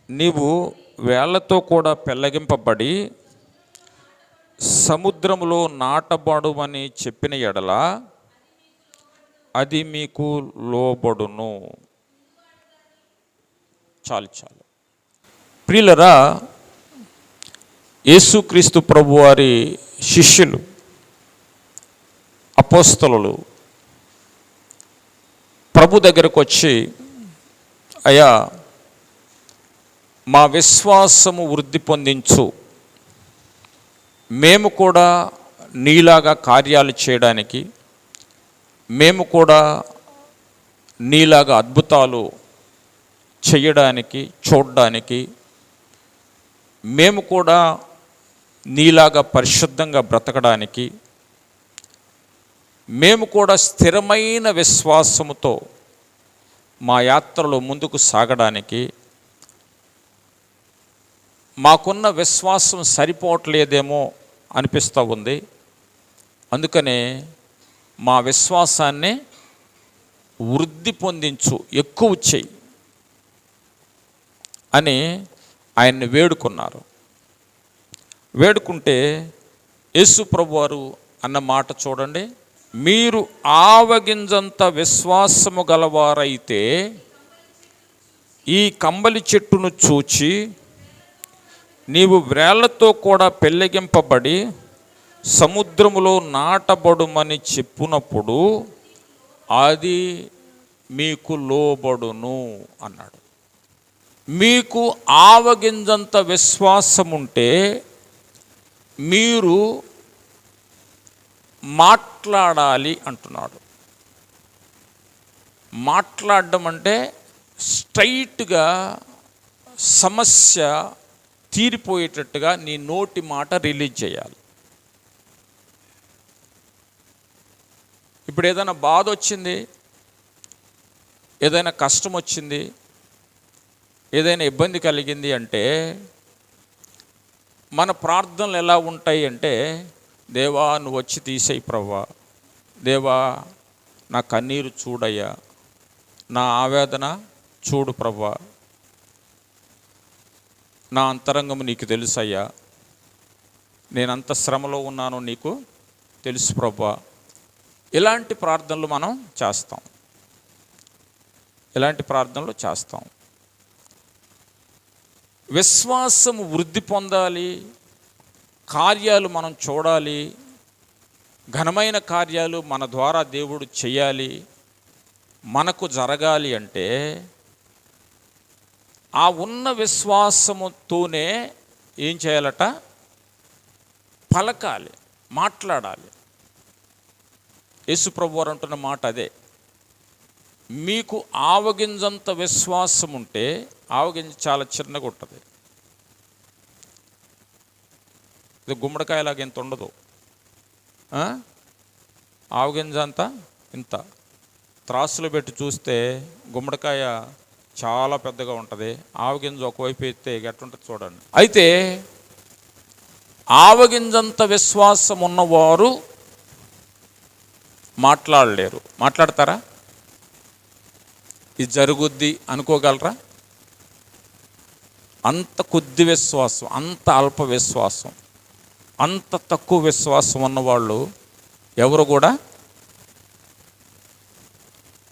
నీవు వేళ్లతో కూడా పెళ్ళగింపబడి సముద్రములో నాటబడుమని చెప్పిన ఎడల అది మీకు లోబడును. చాలు. ప్రియులరా, యేసుక్రీస్తు ప్రభువారి శిష్యులు, అపోస్తలులు ప్రభు దగ్గరకు వచ్చి, అయ్యా మా విశ్వాసము వృద్ధి పొందించు, మేము కూడా నీలాగా కార్యాలు చేయడానికి, మేము కూడా నీలాగా అద్భుతాలు చేయడానికి, చూడడానికి, మేము కూడా నీలాగా పరిశుద్ధంగా బ్రతకడానికి, మేము కూడా స్థిరమైన విశ్వాసముతో మా యాత్రలో ముందుకు సాగడానికి మాకున్న విశ్వాసం సరిపోవట్లేదేమో అనిపిస్తూ ఉంది. అందుకనే మా విశ్వాసాన్ని వృద్ధి పొందించు, ఎక్కువ చెయ్యి అని ఆయన్ని వేడుకున్నారు. వేడుకుంటే యేసు ప్రభువారు అన్న మాట చూడండి, మీరు ఆవగింజంత విశ్వాసము గలవారైతే ఈ కంబలి చెట్టును చూచి నీవు వ్రేళ్లతో కూడా పెళ్ళగింపబడి సముద్రములో నాటబడుమని చెప్పునప్పుడు అది మీకు లోబడును అన్నాడు. మీకు ఆవగింజంత విశ్వాసం ఉంటే మీరు మాట్లాడాలి అంటున్నాడు. మాట్లాడడం అంటే స్ట్రైట్గా సమస్య తీరిపోయేటట్టుగా నీ నోటి మాట రిలీజ్ చేయాలి. ఇప్పుడు ఏదైనా బాధ వచ్చింది, ఏదైనా కష్టం వచ్చింది, ఏదైనా ఇబ్బంది కలిగింది అంటే మన ప్రార్థనలు ఎలా ఉంటాయి అంటే, దేవా నువ్వు వచ్చి తీసేయి ప్రభువా, దేవా నా కన్నీరు చూడయ్యా, నా ఆవేదన చూడు ప్రభువా, నా అంతరంగము నీకు తెలుసయ్యా, నేనంత శ్రమలో ఉన్నానో నీకు తెలుసు ప్రభువా. ఇలాంటి ప్రార్థనలు మనం చేస్తాం. విశ్వాసము వృద్ధి పొందాలి, కార్యాలు మనం చూడాలి, ఘనమైన కార్యాలు మన ద్వారా దేవుడు చేయాలి, మనకు జరగాలి అంటే ఆ ఉన్న విశ్వాసముతోనే ఏం చేయాలట? పలకాలి, మాట్లాడాలి. యేసు ప్రభువారు అంటున్న మాట అదే, మీకు ఆవగింజంత విశ్వాసం ఉంటే, ఆవగింజ చాలా చిన్నగా ఉంటుంది, ఇది గుమ్మడికాయలాగా ఇంత ఉండదు, ఆవగింజ అంతా ఇంత. త్రాసులో పెట్టి చూస్తే గుమ్మడికాయ చాలా పెద్దగా ఉంటుంది, ఆవగింజ ఒకవైపు ఎత్తే ఎట్టుంటుంది చూడండి. అయితే ఆవగింజంత విశ్వాసం ఉన్నవారు మాట్లాడలేరు. మాట్లాడతారా? ఇది జరుగుద్ది అనుకోగలరా? అంత కొద్ది విశ్వాసం, అంత అల్ప విశ్వాసం, అంత తక్కువ విశ్వాసం ఉన్నవాళ్ళు ఎవరు కూడా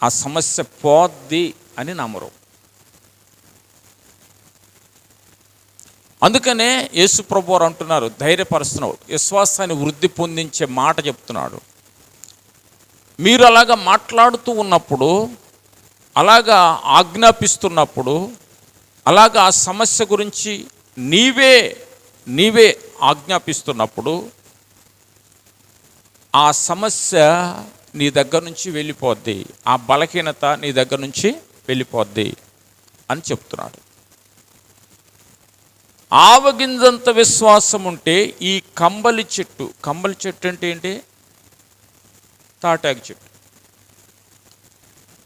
ఆ సమస్య పోద్ది అని నమ్మరు. అందుకనే యేసు ప్రభువారు అంటున్నారు, ధైర్యపరుస్తున్నాడు, విశ్వాసాన్ని వృద్ధి పొందించే మాట చెప్తున్నాడు. మీరు అలాగా మాట్లాడుతూ ఉన్నప్పుడు, అలాగా ఆజ్ఞాపిస్తున్నప్పుడు, అలాగా ఆ సమస్య గురించి నీవే ఆజ్ఞాపిస్తున్నప్పుడు ఆ సమస్య నీ దగ్గర నుంచి వెళ్ళిపోద్ది, ఆ బలహీనత నీ దగ్గర నుంచి వెళ్ళిపోద్ది అని చెప్తున్నాడు. ఆవగింజంత విశ్వాసం ఉంటే ఈ కంబలి చెట్టు అంటే ఏంటి? తాటాకు చెట్టు.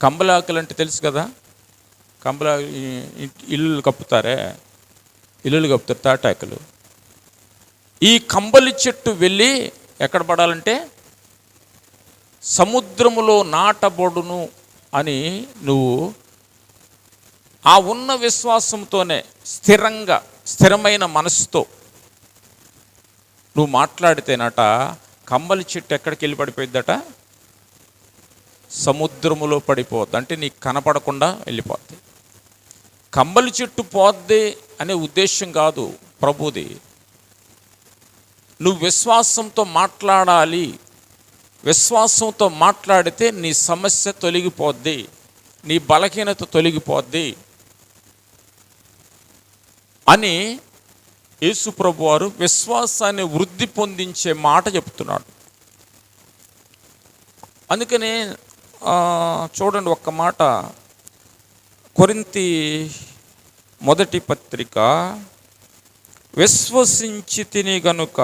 కంబలాకులు అంటే తెలుసు కదా, ఇల్లులు కప్పుతారు తాటాకులు. ఈ కంబలి చెట్టు వెళ్ళి ఎక్కడ పడాలంటే సముద్రములో నాటబడును అని నువ్వు ఆ ఉన్న విశ్వాసంతోనే స్థిరమైన మనసుతో నువ్వు మాట్లాడితేనట కమ్మలి చెట్టు ఎక్కడికి వెళ్ళి పడిపోయిద్దట? సముద్రములో పడిపోద్ది. అంటే నీకు కనపడకుండా వెళ్ళిపోద్ది. కమ్మలి చెట్టు పోద్ది అనే ఉద్దేశం కాదు ప్రభుది. నువ్వు విశ్వాసంతో మాట్లాడాలి. విశ్వాసంతో మాట్లాడితే నీ సమస్య తొలగిపోద్ది, నీ బలహీనత తొలగిపోద్ది అని యేసు ప్రభువారు విశ్వాసాన్ని వృద్ధి పొందించే మాట చెప్తున్నాడు. అందుకని చూడండి ఒక్క మాట, కొరింథీ మొదటి పత్రిక, విశ్వసించి తిని గనుక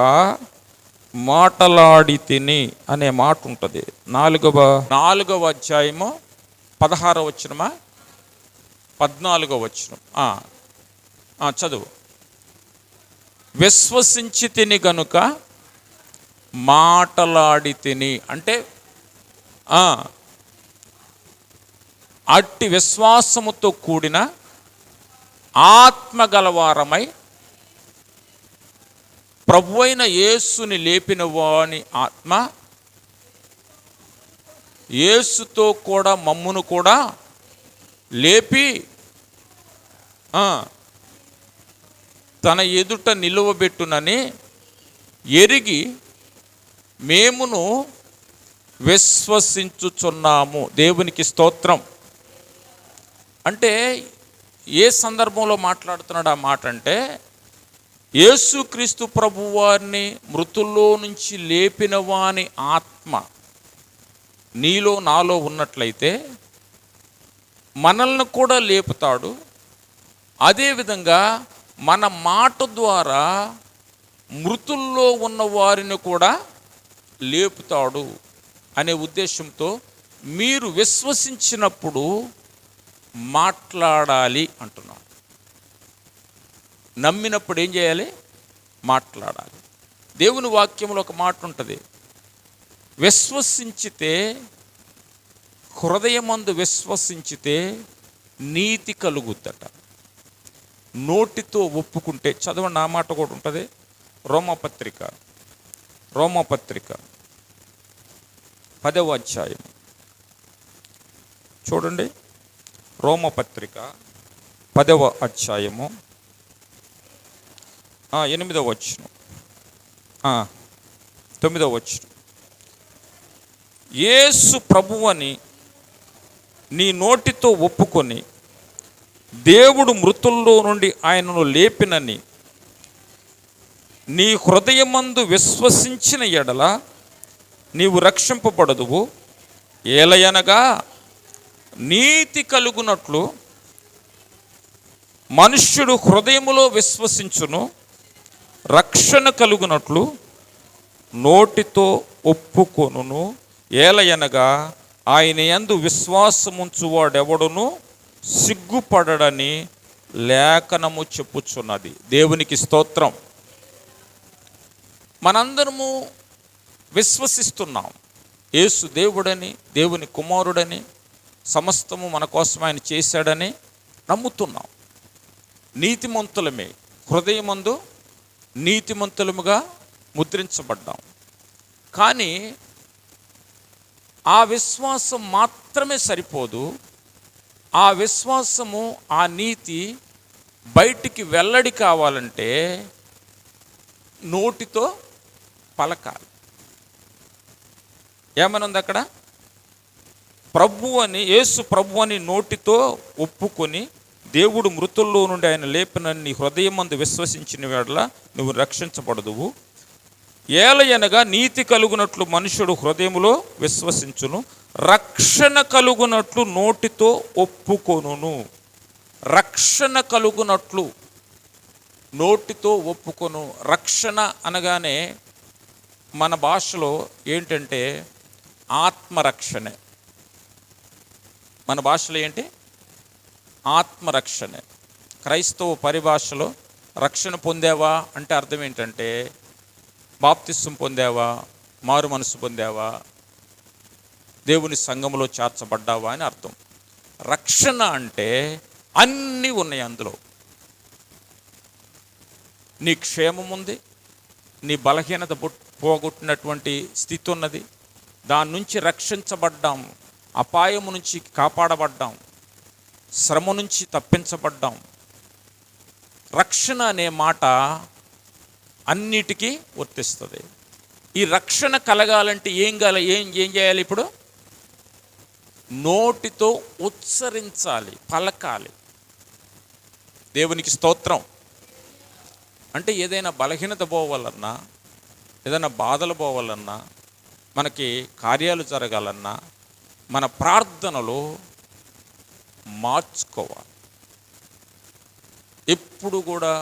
మాటలాడి తిని అనే మాట ఉంటుంది. 4వ అధ్యాయము 16వ వచనమా 14వ వచనం చదువు. విశ్వసించి తిని గనుక మాటలాడి తిని అంటే అట్టి విశ్వాసముతో కూడిన ఆత్మగలవారమై ప్రభువైన యేసుని లేపిన వాని ఆత్మ యేసుతో కూడా మమ్మును కూడా లేపి తన ఎదుట నిలువబెట్టునని ఎరిగి మేమును విశ్వసించుచున్నాము. దేవునికి స్తోత్రం. అంటే ఏ సందర్భంలో మాట్లాడుతున్నాడు ఆ మాట అంటే, యేసుక్రీస్తు ప్రభువారిని మృతుల్లో నుంచి లేపిన వాని ఆత్మ నీలో నాలో ఉన్నట్లయితే మనల్ని కూడా లేపుతాడు. అదేవిధంగా మన మాట ద్వారా మృతుల్లో ఉన్న వారిని కూడా లేపుతాడు అనే ఉద్దేశంతో మీరు విశ్వసించినప్పుడు మాట్లాడాలి అంటున్నాడు. నమ్మినప్పుడు ఏం చేయాలి? మాట్లాడాలి. దేవుని వాక్యంలో ఒక మాట ఉంటుంది, విశ్వసించితే, హృదయమందు విశ్వసించితే నీతి కలుగుద్దట. నోటితో ఒప్పుకుంటే, చదవండి ఆ మాట కూడా ఉంటుంది. రోమపత్రిక 10వ అధ్యాయం చూడండి. రోమపత్రిక 10వ అధ్యాయము 8వ వచనం 9వ వచనం. యేసు ప్రభువని నీ నోటితో ఒప్పుకొని దేవుడు మృతుల్లో నుండి ఆయనను లేపినని నీ హృదయమందు విశ్వసించిన ఎడల నీవు రక్షింపబడదువు. ఏలయనగా నీతి కలుగునట్లు మనుష్యుడు హృదయములో విశ్వసించును, రక్షణ కలుగునట్లు నోటితో ఒప్పుకొనును. ఏలయనగా ఆయన యందు విశ్వాసముంచువాడెవడును సిగ్గుపడడని లేఖనము చెప్పుచున్నది. దేవునికి స్తోత్రం. మనందరము విశ్వసిస్తున్నాం యేసు దేవుడని, దేవుని కుమారుడని, సమస్తము మన కోసం ఆయన చేశాడని నమ్ముతున్నాం. నీతిమంతులమే, హృదయమందు నీతిమంతులముగా ముద్రించబడ్డాం. కానీ ఆ విశ్వాసం మాత్రమే సరిపోదు. ఆ విశ్వాసము, ఆ నీతి బయటికి వెల్లడి కావాలంటే నోటితో పలకాలి. ఏమనుంది అక్కడ? ప్రభువని, యేసు ప్రభువని నోటితో ఒప్పుకొని దేవుడు మృతుల్లో నుండి ఆయన లేపినని నీ హృదయమందు విశ్వసించిన వేళ నువ్వు రక్షించబడదువు. ఏలయనగా నీతి కలుగునట్లు మనుషుడు హృదయములో విశ్వసించును, రక్షణ కలుగునట్లు నోటితో ఒప్పుకొనును. రక్షణ కలుగునట్లు నోటితో ఒప్పుకొను. రక్షణ అనగానే మన భాషలో ఏంటంటే ఆత్మరక్షణే. మన భాషలో ఏంటి? ఆత్మరక్షణే. క్రైస్తవ పరిభాషలో రక్షణ పొందావా అంటే అర్థం ఏంటంటే బాప్తిస్వం పొందావా, మారు మనసు పొందావా, దేవుని సంఘములో చేర్చబడ్డావా అని అర్థం. రక్షణ అంటే అన్నీ ఉన్నాయి అందులో. నీ క్షేమం ఉంది, నీ బలహీనత పోగొట్టినటువంటి స్థితి ఉన్నది, దాని నుంచి రక్షించబడ్డాం, అపాయము నుంచి కాపాడబడ్డాం, శ్రమ నుంచి తప్పించబడ్డాం. రక్షణ అనే మాట అన్నిటికీ వర్తిస్తుంది. ఈ రక్షణ కలగాలంటే ఏం చేయాలి? ఇప్పుడు నోటితో ఉచ్చరించాలి, పలకాలి. దేవునికి స్తోత్రం. అంటే ఏదైనా బలహీనత పోవాలన్నా, ఏదైనా బాధలు పోవాలన్నా, మనకి కార్యాలు జరగాలన్నా మన ప్రార్థనలో మార్చుకోవాలి. ఎప్పుడు కూడా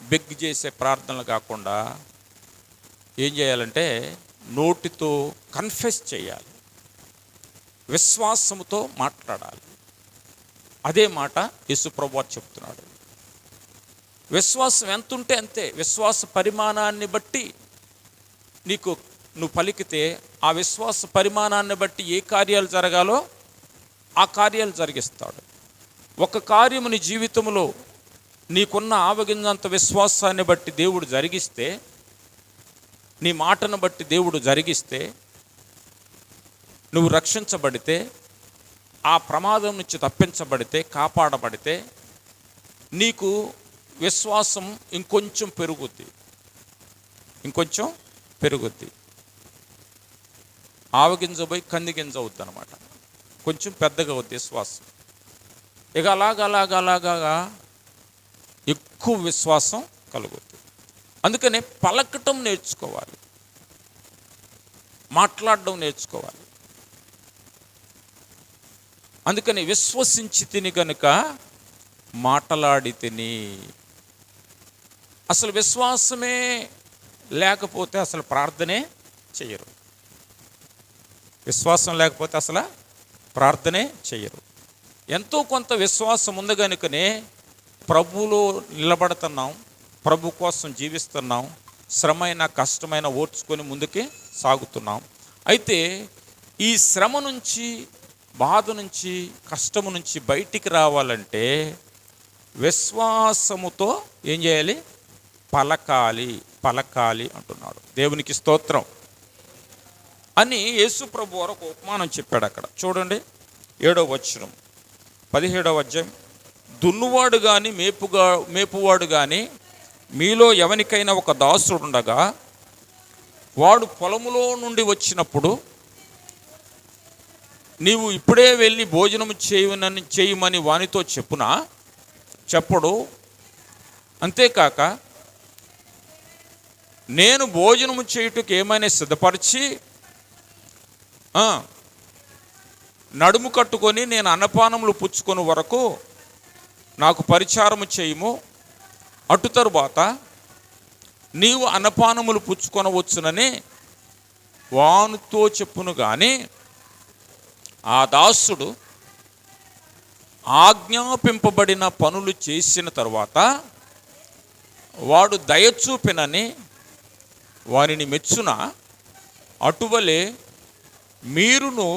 బెగ్ చేసే ప్రార్థనలు కాకుండా ఏం చేయాలంటే నోటితో కన్ఫెస్ చేయాలి, విశ్వాసముతో మాట్లాడాలి. అదే మాట యేసుప్రభువు చెప్తున్నాడు. విశ్వాసం ఎంత ఉంటే అంతే. విశ్వాస పరిమాణాన్ని బట్టి నువ్వు పలికితే ఆ విశ్వాస పరిమాణాన్ని బట్టి ఏ కార్యాలు జరగాలో ఆ కార్యాలు జరిగిస్తాడు. ఒక కార్యము నీ జీవితంలో నీకున్న ఆవగింజంత విశ్వాసాన్ని బట్టి దేవుడు జరిగిస్తే, నీ మాటను బట్టి దేవుడు జరిగిస్తే, నువ్వు రక్షించబడితే, ఆ ప్రమాదం నుంచి తప్పించబడితే, కాపాడబడితే, నీకు విశ్వాసం ఇంకొంచెం పెరుగుద్ది. ఆవగింజ పోయి కందిగింజ అవుద్ది అనమాట. కొంచెం పెద్దగా అవుద్ది విశ్వాసం. ఇక అలాగా ఎక్కువ విశ్వాసం కలుగుద్ది. అందుకనే పలకటం నేర్చుకోవాలి, మాట్లాడడం నేర్చుకోవాలి. అందుకని విశ్వసించి తిని కనుక మాట్లాడి తిని. అసలు విశ్వాసమే లేకపోతే అసలు ప్రార్థనే చెయ్యరు. విశ్వాసం లేకపోతే అసలు ప్రార్థనే చెయ్యరు. ఎంతో కొంత విశ్వాసం ఉంది కనుకనే ప్రభువులో నిలబడుతున్నాం, ప్రభు కోసం జీవిస్తున్నాం, శ్రమైన కష్టమైన ఓర్చుకొని ముందుకి సాగుతున్నాం. అయితే ఈ శ్రమ నుంచి, బాధ నుంచి, కష్టము నుంచి బయటికి రావాలంటే విశ్వాసముతో ఏం చేయాలి? పలకాలి అంటున్నాడు. దేవునికి స్తోత్రం అని యేసు ప్రభు వారు ఒక ఉపమానం చెప్పాడు. అక్కడ చూడండి, 7వ వచనం 17వ అధ్యాయం. దున్నువాడు కానీ మేపువాడు కానీ మీలో ఎవనికైనా ఒక దాసుడుండగా వాడు పొలములో నుండి వచ్చినప్పుడు నీవు ఇప్పుడే వెళ్ళి భోజనం చేయమని వానితో చెప్పడు. అంతేకాక నేను భోజనము చేయుటకు ఏమైనా సిద్ధపరిచి నడుము కట్టుకొని నేను అన్నపానములు పుచ్చుకొని వరకు నాకు పరిచారము చేయము. అటు తరువాత నీవు అన్నపానములు పుచ్చుకొనవచ్చునని వానితో చెప్పును. కానీ ఆ దాసుడు ఆజ్ఞాపింపబడిన పనులు చేసిన తరువాత వాడు దయచూపినని వారిని మెచ్చున. అటువలే మీరును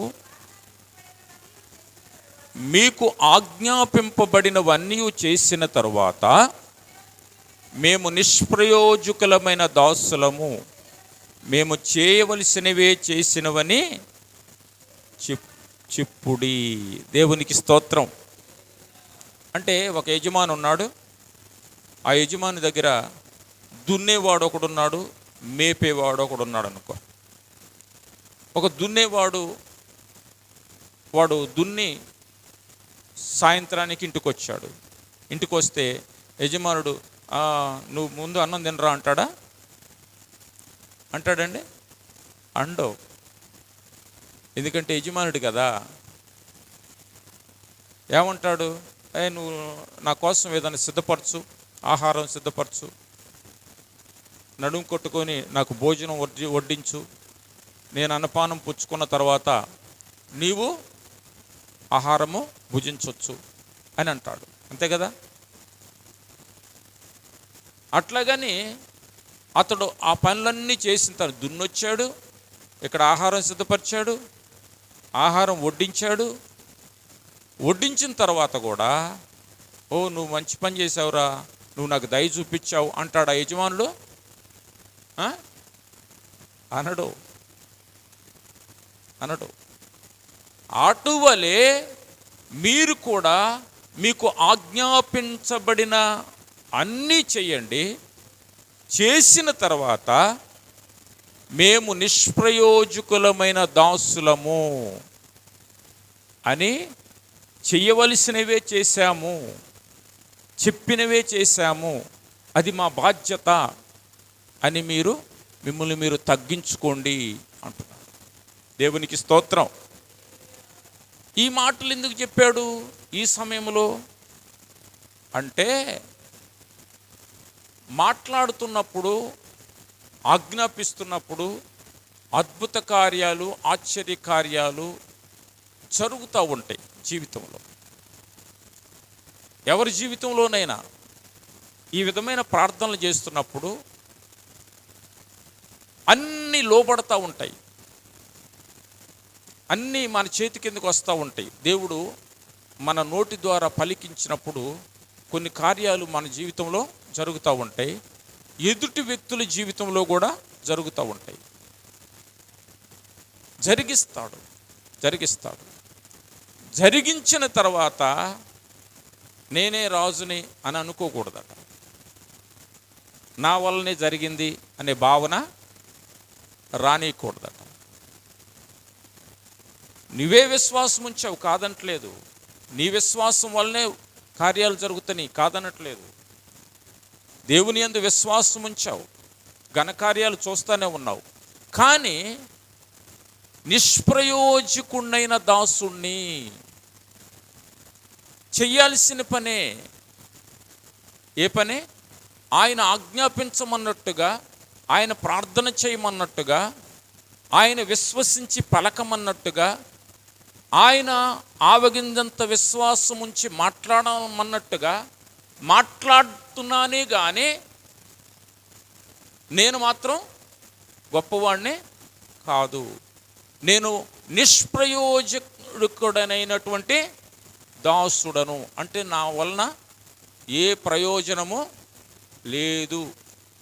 మీకు ఆజ్ఞాపింపబడినవన్నీ చేసిన తరువాత మేము నిష్ప్రయోజకులమైన దాసులము, మేము చేయవలసినవే చేసినవని చెప్పుడి. దేవునికి స్తోత్రం. అంటే ఒక యజమాని ఉన్నాడు. ఆ యజమాని దగ్గర దున్నేవాడు ఒకడున్నాడు, మేపేవాడు ఒకడున్నాడు అనుకో. ఒక దున్నేవాడు వాడు దున్ని సాయంత్రానికి ఇంటికి వచ్చాడు. ఇంటికి వస్తే యజమానుడు నువ్వు ముందు అన్నం తినరా అంటాడండి? అండవు. ఎందుకంటే యజమానుడు కదా. ఏమంటాడు? నువ్వు నా కోసం ఏదైనా సిద్ధపరచు, ఆహారం సిద్ధపరచు, నడుము కొట్టుకొని నాకు భోజనం వడ్డించు, నేను అన్నపానం పుచ్చుకున్న తర్వాత నీవు ఆహారము భుజించవచ్చు అని అంటాడు. అంతే కదా? అట్లాగని అతడు ఆ పనులన్నీ చేసిన తర్వాత దున్నొచ్చాడు, ఇక్కడ ఆహారం సిద్ధపరిచాడు, ఆహారం వడ్డించాడు, వడ్డించిన తర్వాత కూడా ఓ నువ్వు మంచి పని చేసావురా, నువ్వు నాకు దయ చూపించావు అంటాడా యజమానుడు? అనడు. అటువలే మీరు కూడా మీకు ఆజ్ఞాపించబడిన అన్నీ చెయ్యండి, చేసిన తర్వాత మేము నిష్ప్రయోజకులమైన దాసులము అని చెయ్యవలసినవే చేశాము, చెప్పినవే చేశాము, అది మా బాధ్యత అని మిమ్మల్ని మీరు తగ్గించుకోండి అంటున్నారు. దేవునికి స్తోత్రం. ఈ మాటలు ఎందుకు చెప్పాడు ఈ సమయంలో అంటే, మాట్లాడుతున్నప్పుడు, ఆజ్ఞాపిస్తున్నప్పుడు అద్భుత కార్యాలు, ఆశ్చర్య కార్యాలు జరుగుతూ ఉంటాయి జీవితంలో. ఎవరి జీవితంలోనైనా ఈ విధమైన ప్రార్థనలు చేస్తున్నప్పుడు అన్నీ లోబడతా ఉంటాయి, అన్నీ మన చేతి కిందకు వస్తూ ఉంటాయి. దేవుడు మన నోటి ద్వారా పలికించినప్పుడు కొన్ని కార్యాలు మన జీవితంలో జరుగుతూ ఉంటాయి, ఎదుటి వ్యక్తుల జీవితంలో కూడా జరుగుతూ ఉంటాయి. జరిగిస్తాడు. జరిగించిన తర్వాత నేనే రాజుని అని అనుకోకూడదట. నా వల్లనే జరిగింది అనే భావన రానియకూడదట. నువ్వే విశ్వాసం ఉంచావు కాదనట్లేదు, నీ విశ్వాసం వల్లనే కార్యాలు జరుగుతాయి కాదనట్లేదు. దేవుని యందు విశ్వాసం ఉంచావు, ఘనకార్యాలు చూస్తూనే ఉన్నావు. కానీ నిష్ప్రయోజకుడైన దాసుణ్ణి, చెయ్యాల్సిన పనే ఏ పనే? ఆయన ఆజ్ఞాపించమన్నట్టుగా, ఆయన ప్రార్థన చేయమన్నట్టుగా, ఆయన విశ్వసించి పలకమన్నట్టుగా, ఆయన ఆవగింజంత విశ్వాసం ఉంచి మాట్లాడమన్నట్టుగా మాట్లాడుతున్నానే కానీ నేను మాత్రం గొప్పవాడినే కాదు, నేను నిష్ప్రయోజకుడనైనటువంటి దాసుడను, అంటే నా వలన ఏ ప్రయోజనము లేదు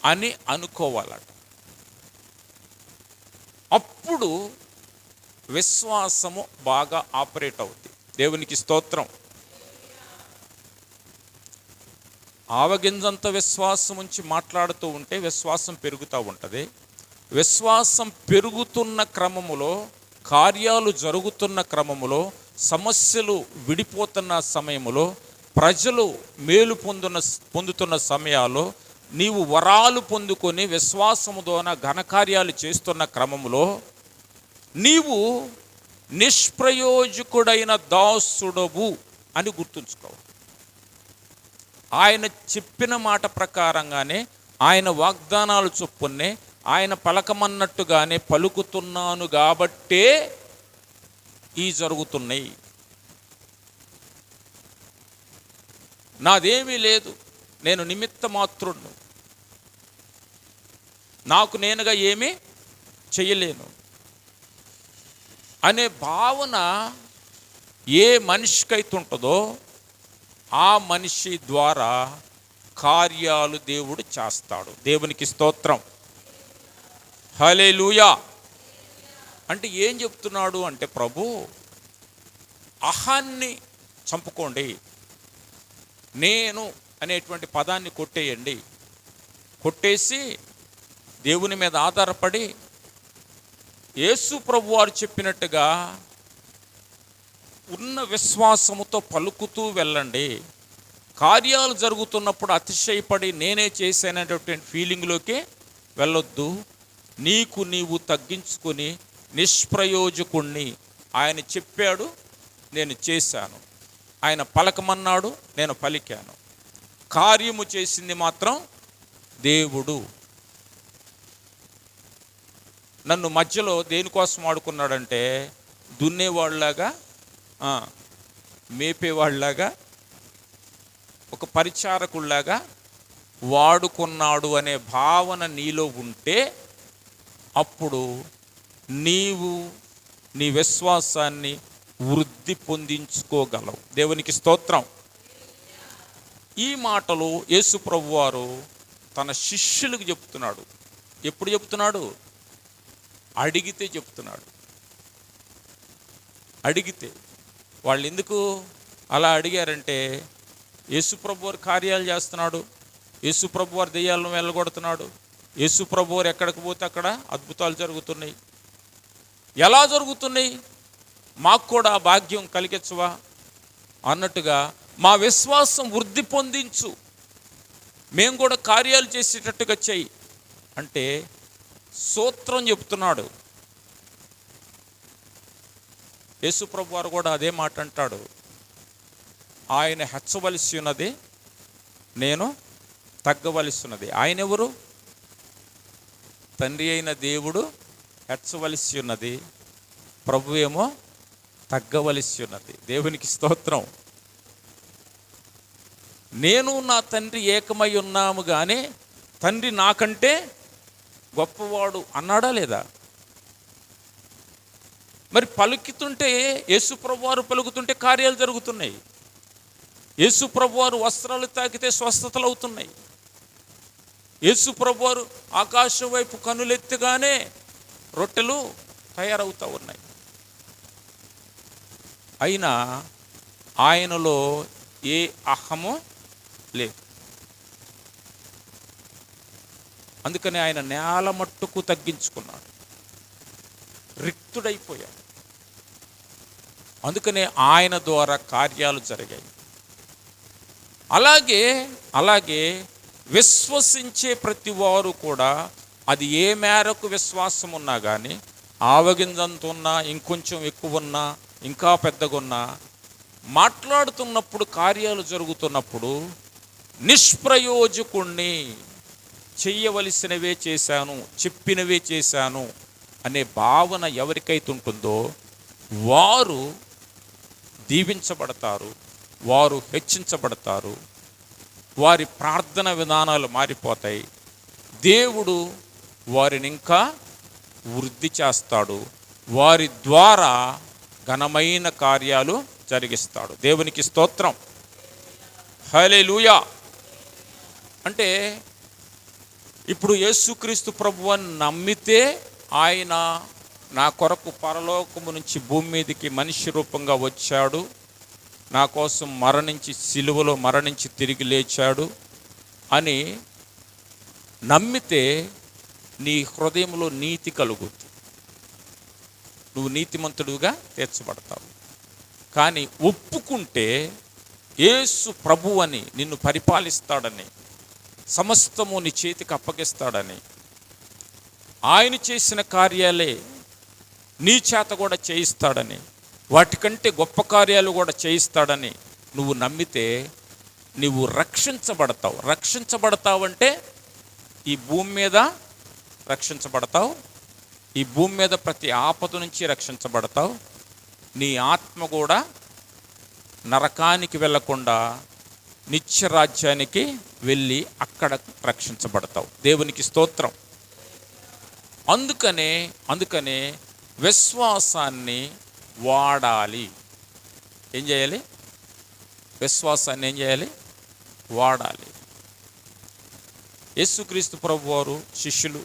అని అనుకోవాలట. అప్పుడు విశ్వాసము బాగా ఆపరేట్ అవుతుంది. దేవునికి స్తోత్రం. ఆవగింజంత విశ్వాసం ఉంచి మాట్లాడుతూ ఉంటే విశ్వాసం పెరుగుతూ ఉంటుంది. విశ్వాసం పెరుగుతున్న క్రమములో, కార్యాలు జరుగుతున్న క్రమములో, సమస్యలు విడిపోతున్న సమయములో, ప్రజలు మేలు పొందుతున్న సమయాల్లో, నీవు వరాలు పొందుకొని విశ్వాసముతోన ఘనకార్యాలు చేస్తున్న క్రమములో నీవు నిష్ప్రయోజకుడైన దాసుడవు అని గుర్తుంచుకోవాలి. ఆయన చెప్పిన మాట ప్రకారంగానే, ఆయన వాగ్దానాలు చొప్పునే, ఆయన పలకమన్నట్టుగానే పలుకుతున్నాను కాబట్టే ఈ జరుగుతున్నాయి. నాదేమీ లేదు, నేను నిమిత్త మాత్రుడు, నాకు నేనుగా ఏమీ చెయ్యలేను అనే భావన ఏ మనిషికైతే ఉంటుందో ఆ మనిషి ద్వారా కార్యాలు దేవుడు చేస్తాడు. దేవునికి స్తోత్రం. హల్లెలూయా. అంటే ఏం చెప్తున్నాడు అంటే, ప్రభు అహాన్ని చంపుకోండి, నేను అనేటువంటి పదాన్ని కొట్టేయండి, కొట్టేసి దేవుని మీద ఆధారపడి యేసు ప్రభు వారు చెప్పినట్టుగా ఉన్న విశ్వాసముతో పలుకుతూ వెళ్ళండి. కార్యాలు జరుగుతున్నప్పుడు అతిశయపడి నేనే చేశాననేటువంటి ఫీలింగ్లోకి వెళ్ళొద్దు. నీకు నీవు తగ్గించుకొని నిష్ప్రయోజకుణ్ణి, ఆయన చెప్పాడు నేను చేశాను, ఆయన పలకమన్నాడు నేను పలికాను, కార్యము చేసింది మాత్రం దేవుడు. నన్ను మధ్యలో దేనికోసం వాడుకున్నాడంటే, దున్నేవాళ్ళలాగా, మేపేవాళ్ళలాగా, ఒక పరిచారకుల్లాగా వాడుకున్నాడు అనే భావన నీలో ఉంటే అప్పుడు నీవు నీ విశ్వాసాన్ని వృద్ధి పొందించుకోగలవు. దేవునికి స్తోత్రం. ఈ మాటలు యేసు ప్రభువారు తన శిష్యులకు చెప్తున్నాడు. ఎప్పుడు చెప్తున్నాడు? అడిగితే చెప్తున్నాడు. అడిగితే. వాళ్ళు ఎందుకు అలా అడిగారంటే, యేసు ప్రభువారు కార్యాలు చేస్తున్నాడు, యేసు ప్రభువారు దెయ్యాలను వెళ్ళగొడుతున్నాడు, యేసు ప్రభువారు ఎక్కడికి పోతే అక్కడ అద్భుతాలు జరుగుతున్నాయి. ఎలా జరుగుతున్నాయి? మాకు కూడా భాగ్యం కలిగించవా అన్నట్టుగా మా విశ్వాసం వృద్ధి పొందించు, మేము కూడా కార్యాలు చేసేటట్టుగా చెయ్యి అంటే సూత్రం చెప్తున్నాడు. యేసు ప్రభువారు కూడా అదే మాట అంటాడు. ఆయన హెచ్చవలసి ఉన్నది, నేను తగ్గవలసి ఉన్నది. ఆయన ఎవరు? తండ్రి అయిన దేవుడు హెచ్చవలసి ఉన్నది, ప్రభు ఏమో తగ్గవలసి ఉన్నది. దేవునికి స్తోత్రం. నేను నా తండ్రి ఏకమై ఉన్నాము కానీ తండ్రి నాకంటే గొప్పవాడు అన్నాడా లేదా? మరి పలుకుతుంటే, యేసు ప్రభువారు పలుకుతుంటే కార్యాలు జరుగుతున్నాయి. యేసు ప్రభువారు వస్త్రాలు తాకితే స్వస్థతలు అవుతున్నాయి. యేసు ప్రభువారు ఆకాశం వైపు కనులెత్తగానే రొట్టెలు తయారవుతూ ఉన్నాయి. అయినా ఆయనలో ఏ అహము లేదు. అందుకని ఆయన నేల మట్టుకు తగ్గించుకున్నాడు, రిక్తుడైపోయాడు. అందుకనే ఆయన ద్వారా కార్యాలు జరిగాయి. అలాగే విశ్వసించే ప్రతి వారు కూడా, అది ఏ మేరకు విశ్వాసం ఉన్నా కానీ, ఆవగింజంత ఉన్నా, ఇంకొంచెం ఎక్కువ ఉన్నా, ఇంకా పెద్దగా ఉన్నా, మాట్లాడుతున్నప్పుడు కార్యాలు జరుగుతున్నప్పుడు నిష్ప్రయోజకుణ్ణి, చెయ్యవలసినవే చేశాను, చెప్పినవే చేశాను అనే భావన ఎవరికైతే ఉంటుందో వారు దీవించబడతారు, వారు హెచ్చించబడతారు, వారి ప్రార్థన విధానాలు మారిపోతాయి. దేవుడు వారిని ఇంకా వృద్ధి చేస్తాడు, వారి ద్వారా ఘనమైన కార్యాలు జరిగిస్తాడు. దేవునికి స్తోత్రం. హల్లెలూయా. అంటే ఇప్పుడు యేసుక్రీస్తు ప్రభువుని నమ్మితే ఆయన నా కొరకు పరలోకము నుంచి భూమి మీదకి మనిషి రూపంగా వచ్చాడు, నా కోసం మరణించి సిలువలో మరణించి తిరిగి లేచాడు అని నమ్మితే నీ హృదయంలో నీతి కలుగుతుంది, నువ్వు నీతిమంతుడుగా తీర్చబడతావు. కానీ ఒప్పుకుంటే యేసు ప్రభువు అని, నిన్ను పరిపాలిస్తాడని, సమస్తము నీ చేతికి అప్పగిస్తాడని, ఆయన చేసిన కార్యాలే నీ చేత కూడా చేయిస్తాడని, వాటికంటే గొప్ప కార్యాలు కూడా చేయిస్తాడని నువ్వు నమ్మితే నువ్వు రక్షించబడతావు. రక్షించబడతావంటే ఈ భూమి మీద రక్షించబడతావు, ఈ భూమి మీద ప్రతి ఆపద నుంచి రక్షించబడతావు. నీ ఆత్మ కూడా నరకానికి వెళ్ళకుండా నిత్యరాజ్యానికి వెళ్ళి అక్కడ రక్షించబడతావు. దేవునికి స్తోత్రం. అందుకనే విశ్వాసాన్ని వాడాలి. ఏం చేయాలి? విశ్వాసాన్ని ఏం చేయాలి? వాడాలి. యేసుక్రీస్తు ప్రభువారు శిష్యులు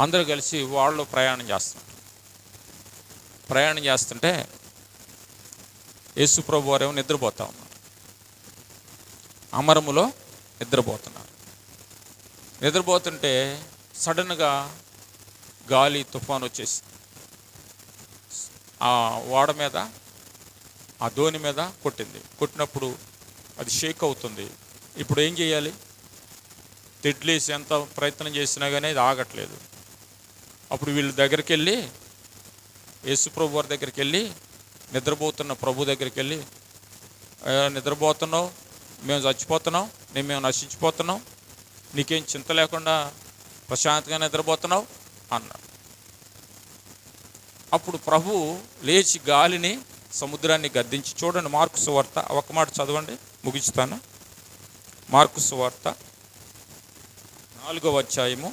అందరూ కలిసి వాళ్ళు ప్రయాణం చేస్తుంటే యేసు ప్రభువారు ఏమో నిద్రపోతా ఉన్నారు, అమరములో నిద్రపోతున్నారు. నిద్రపోతుంటే సడన్గా గాలి తుఫాను వచ్చేసి ఆ ఓడ మీద, ఆ దోణి మీద కొట్టింది. కొట్టినప్పుడు అది షేక్ అవుతుంది. ఇప్పుడు ఏం చేయాలి? తెడ్లేసి ఎంత ప్రయత్నం చేసినా కానీ అది ఆగట్లేదు. అప్పుడు వీళ్ళ దగ్గరికి వెళ్ళి, యేసు ప్రభు వారి దగ్గరికి వెళ్ళి, నిద్రపోతున్న ప్రభు దగ్గరికి వెళ్ళి, నిద్రపోతున్నావు, మేము చచ్చిపోతున్నాం, మేము నశించిపోతున్నాం, నీకేం చింత లేకుండా ప్రశాంతంగా నిద్రపోతున్నావు అన్నాడు. అప్పుడు ప్రభు లేచి గాలిని, సముద్రాన్ని గద్దించి, చూడండి మార్కు సువార్త, ఒక మాట చదవండి ముగిస్తాను. మార్కు సువార్త 4వ అధ్యాయము,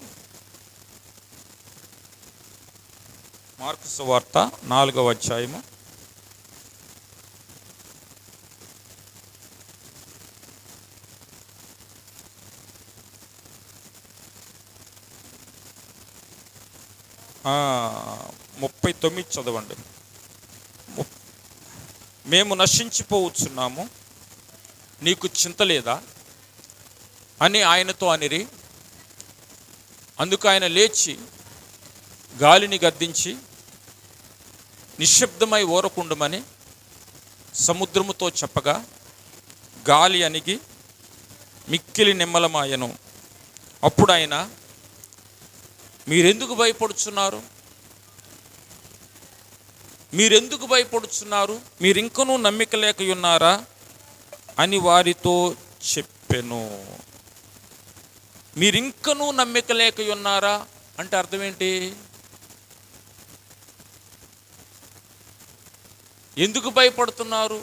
మార్కు సువార్త 4వ అధ్యాయము 39 చదవండి. మేము నశించిపోవచ్చున్నాము, నీకు చింత లేదా అని ఆయనతో అనిరి. అందుకు ఆయన లేచి గాలిని గద్దించి నిశ్శబ్దమై ఊరకుండుమని సముద్రముతో చెప్పగా గాలి అణిగి మిక్కిలి నిమ్మలమాయెను. అప్పుడు ఆయన, మీరెందుకు భయపడుచున్నారు, మీరెందుకు భయపడుచున్నారు, మీరింకనూ నమ్మిక లేక ఉన్నారా అని వారితో చెప్పెను. మీరింకనూ నమ్మిక లేక ఉన్నారా అంటే అర్థం ఏంటి? ఎందుకు భయపడుతున్నారు?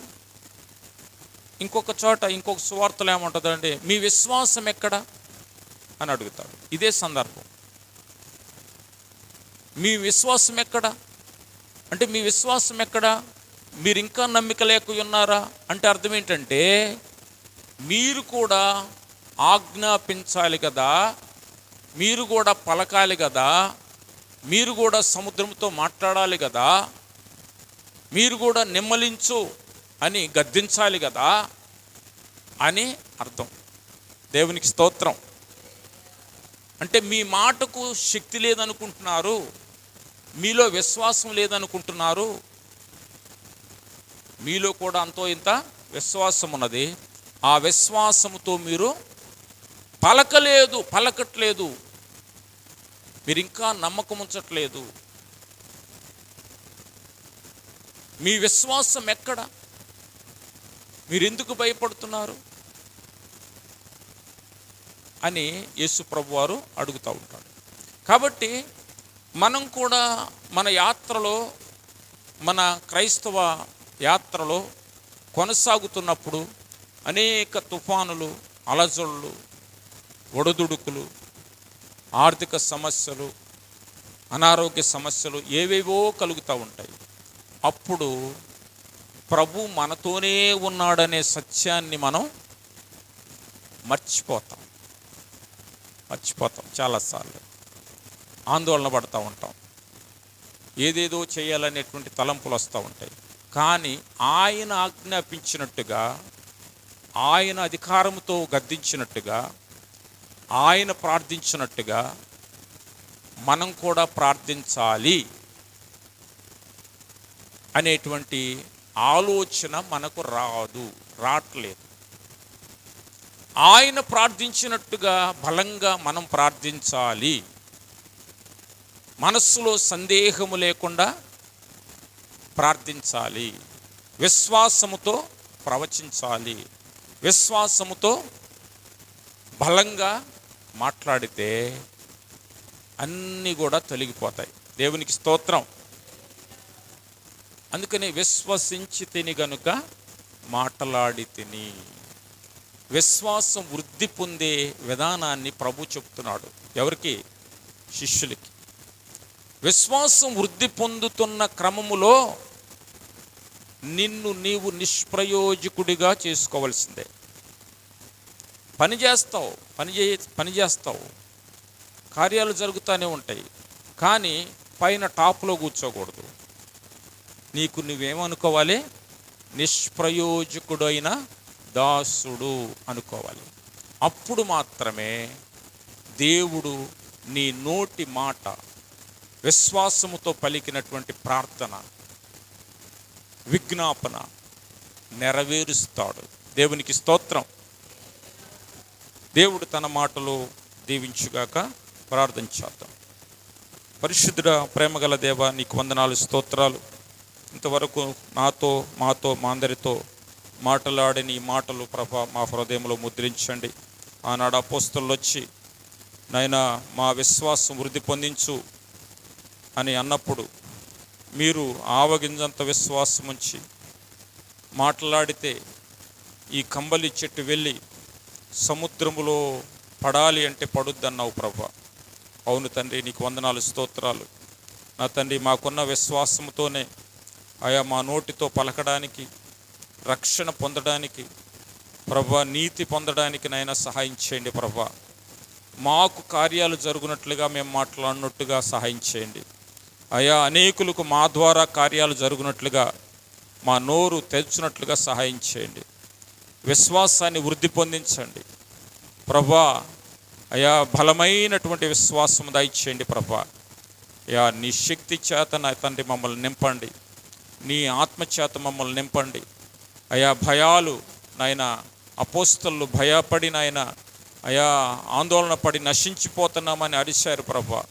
ఇంకొక చోట ఇంకొక సువార్తలు ఏమంటుందండి, మీ విశ్వాసం ఎక్కడ అని అడుగుతాడు. ఇదే సందర్భం. మీ విశ్వాసం ఎక్కడ అంటే, మీ విశ్వాసం ఎక్కడ, మీరు ఇంకా నమ్మిక లేక ఉన్నారా అంటే అర్థం ఏంటంటే, మీరు కూడా ఆజ్ఞాపించాలి కదా, మీరు కూడా పలకాలి కదా, మీరు కూడా సముద్రంతో మాట్లాడాలి కదా, మీరు కూడా నిమ్మలించు అని గద్దించాలి కదా అని అర్థం. దేవునికి స్తోత్రం. అంటే మీ మాటకు శక్తి లేదనుకుంటున్నారు, మీలో విశ్వాసం లేదనుకుంటున్నారు. మీలో కూడా అంతో ఇంత విశ్వాసం ఉన్నది. ఆ విశ్వాసముతో మీరు పలకట్లేదు, మీరు ఇంకా నమ్మకం ఉంచట్లేదు. మీ విశ్వాసం ఎక్కడ? మీరు ఎందుకు భయపడుతున్నారు అని యేసు ప్రభువారు అడుగుతూ ఉంటాడు. కాబట్టి మనం కూడా మన యాత్రలో, మన క్రైస్తవ యాత్రలో కొనసాగుతున్నప్పుడు అనేక తుఫానులు, అలజడులు, ఒడదుడుకులు, ఆర్థిక సమస్యలు, అనారోగ్య సమస్యలు ఏవేవో కలుగుతూ ఉంటాయి. అప్పుడు ప్రభు మనతోనే ఉన్నాడనే సత్యాన్ని మనం మర్చిపోతాం చాలాసార్లు. ఆందోళన పడుతూ ఉంటాం, ఏదేదో చేయాలనేటువంటి తలంపులు వస్తూ ఉంటాయి. కానీ ఆయన ఆజ్ఞాపించినట్టుగా, ఆయన అధికారంతో గద్దించినట్టుగా, ఆయన ప్రార్థించినట్టుగా మనం కూడా ప్రార్థించాలి అనేటువంటి ఆలోచన మనకు రావట్లేదు. ఆయన ప్రార్థించినట్టుగా బలంగా మనం ప్రార్థించాలి. మనస్సులో సందేహము లేకుండా ప్రార్థించాలి. విశ్వాసముతో ప్రవచించాలి. విశ్వాసముతో బలంగా మాట్లాడితే అన్నీ కూడా తొలగిపోతాయి. దేవునికి స్తోత్రం. అందుకని విశ్వసించి తిని గనుక మాట్లాడి తిని. విశ్వాసం వృద్ధి పొందే విధానాన్ని ప్రభు చెప్తున్నాడు. ఎవరికి? శిష్యులకి. విశ్వాసం వృద్ధి పొందుతున్న క్రమములో నిన్ను నీవు నిష్ప్రయోజకుడిగా చేసుకోవాల్సిందే. పని చేస్తావు, కార్యాలు జరుగుతూనే ఉంటాయి, కానీ పైన టాప్లో కూర్చోకూడదు. నీకు నువ్వేమనుకోవాలి? నిష్ప్రయోజకుడైన దాసుడు అనుకోవాలి. అప్పుడు మాత్రమే దేవుడు నీ నోటి మాట, విశ్వాసముతో పలికినటువంటి ప్రార్థన, విజ్ఞాపన నెరవేరుస్తాడు. దేవునికి స్తోత్రం. దేవుడు తన మాటలు దీవించుగాక. ప్రార్థన చేద్దాం. పరిశుద్ధుడ, ప్రేమగల దేవ, నీకు వందనాలు, స్తోత్రాలు. ఇంతవరకు నాతో, మా అందరితో మాట్లాడిన ఈ మాటలు ప్రభా మా హృదయంలో ముద్రించండి. ఆనాడు అపోస్తలులు వచ్చి, నాయనా మా విశ్వాసం వృద్ధి పొందించు అని అన్నప్పుడు మీరు ఆవగింజంత విశ్వాసం ఉంచి మాట్లాడితే ఈ కంబలి చెట్టు వెళ్ళి సముద్రములో పడాలి అంటే పడుద్దన్నావు ప్రభా. అవును తండ్రి, నీకు వందనాలు, స్తోత్రాలు. నా తండ్రి, మాకున్న విశ్వాసంతోనే ఆయా మా నోటితో పలకడానికి, రక్షణ పొందడానికి ప్రభా, నీతి పొందడానికి నైనా సహాయం చేయండి ప్రభా. మాకు కార్యాలు జరుగునట్లుగా మేము మాట్లాడినట్టుగా సహాయం చేయండి. అయా అనేకులకు మా ద్వారా కార్యాలు జరుగునట్లుగా, మా నోరు తెరిచినట్లుగా సహాయం చేయండి. విశ్వాసాన్ని వృద్ధి పొందించండి ప్రభా. అయా బలమైనటువంటి విశ్వాసం దయచేయండి ప్రభా. అయా నీ శక్తి చేత నా తండ్రి మమ్మల్ని నింపండి, నీ ఆత్మచేత మమ్మల్ని నింపండి. అయా భయాలు నాయన, అపోస్తలు భయపడి నాయన అయా ఆందోళన పడి నశించిపోతున్నామని అరిశారు ప్రభా.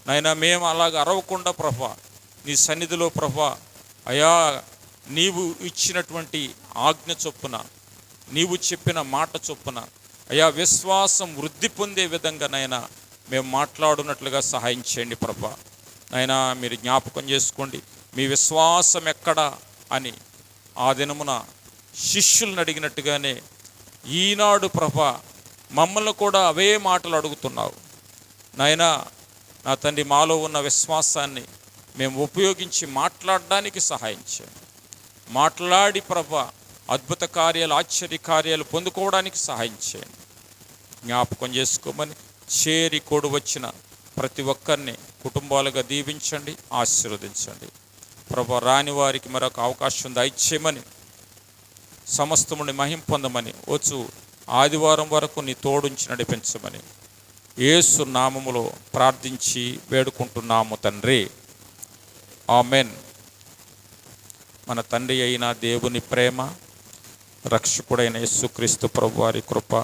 నాయన మేము అలాగ అరవకుండా ప్రభా, నీ సన్నిధిలో ప్రభా అయా నీవు ఇచ్చినటువంటి ఆజ్ఞ చొప్పున, నీవు చెప్పిన మాట చొప్పున అయా విశ్వాసం వృద్ధి పొందే విధంగా నాయన మేము మాట్లాడున్నట్లుగా సహాయం చేయండి ప్రభా. నాయన మీరు జ్ఞాపకం చేసుకోండి, మీ విశ్వాసం ఎక్కడా అని ఆ దినమున శిష్యులను అడిగినట్టుగానే ఈనాడు ప్రభా మమ్మల్ని కూడా అవే మాటలు అడుగుతున్నావు నాయన. నా తండ్రి మాలో ఉన్న విశ్వాసాన్ని మేము ఉపయోగించి మాట్లాడడానికి సహాయం చేయండి. మాట్లాడి ప్రభా అద్భుత కార్యాలు, ఆశ్చర్య కార్యాలు పొందుకోవడానికి సహాయం చేయండి. జ్ఞాపకం చేసుకోమని చేరి కూడి వచ్చిన ప్రతి ఒక్కరిని కుటుంబాలుగా దీవించండి, ఆశీర్వదించండి ప్రభా. రాని వారికి మరొక అవకాశం దయచేయమని, సమస్తముని మహిమ పొందమని, వచ్చు ఆదివారం వరకు నీ తోడుంచి నడిపించమని యేసు నామములో ప్రార్థించి వేడుకుంటున్నాము తండ్రి, ఆమెన్. మన తండ్రి అయిన దేవుని ప్రేమ, రక్షకుడైన యేసుక్రీస్తు ప్రభు వారి కృప,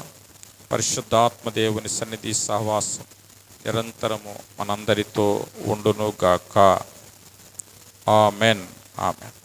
పరిశుద్ధాత్మ దేవుని సన్నిధి సహవాసం నిరంతరము మనందరితో ఉండునుగాక. Amen, amen.